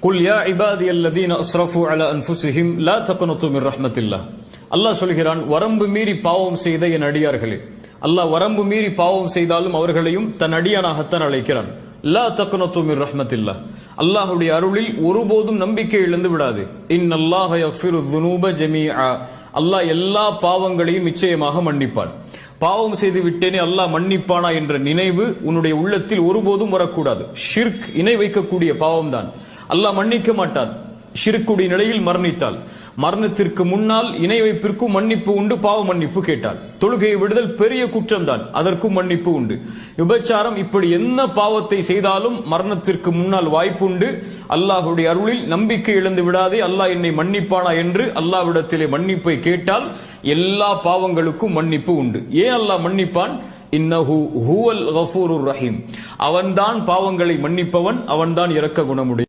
குல் யா இபாதியல்லதீன அஸ்ரஃபு அலா அன்ஃபுஸிஹிம் லா தக்னது மிர் ரஹ்மத்தில்லாஹ். அல்லாஹ் சொல்கிறான், வரம்பு மீறி பாவம் செய்த என் அடியார்களே. அல்லாஹ் வரம்பு மீறி பாவம் செய்தாலும் அவர்களையும் தன் அடியானாகத்தான் அழைக்கிறான். லா தக்னது மிர் ரஹ்மத்தில்லாஹ். அல்லாஹ்வுடைய அருளில் ஒருபோதும் நம்பிக்கை இழந்து விடாது. இன்னல்லாஹ யக்ஃபிரு ذுனூப ஜமீஆ. அல்லாஹ் எல்லா பாவங்களையும் நிச்சயமாக மன்னிப்பான். பாவம் செய்து விட்டேனே அல்லாஹ் மன்னிப்பானா என்ற நினைவு உன்னுடைய உள்ளத்தில் ஒருபோதும் வரக்கூடாது. ஷிர்க், இணை வைக்கக்கூடிய பாவம் தான். அல்லாஹ் மன்னிக்க மாட்டான் ஷிர்க்குடைய நிலையில் மரணித்தால். மரணத்திற்கு முன்னால் இணை வைப்பிற்கும் மன்னிப்பு உண்டு, பாவ மன்னிப்பு கேட்டால். தொழுகையை விடுதல் பெரிய குற்றம் தான், அதற்கும் மன்னிப்பு உண்டு. விபச்சாரம், இப்படி என்ன பாவத்தை செய்தாலும் மரணத்திற்கு முன்னால் வாய்ப்பு உண்டு. அல்லாஹ்வுடைய அருளில் நம்பிக்கை இழந்து விடாதே, அல்லாஹ் என்னை மன்னிப்பானா என்று அல்லாஹ்விடத்திலே மன்னிப்பை கேட்டால் எல்லா பாவங்களுக்கும் மன்னிப்பு உண்டு. ஏன் அல்லாஹ் மன்னிப்பான்? இன்னஹு ஹுவல் கஃபூருர் ரஹீம். அவன்தான் பாவங்களை மன்னிப்பவன், அவன்தான் இரக்க குணமுடைய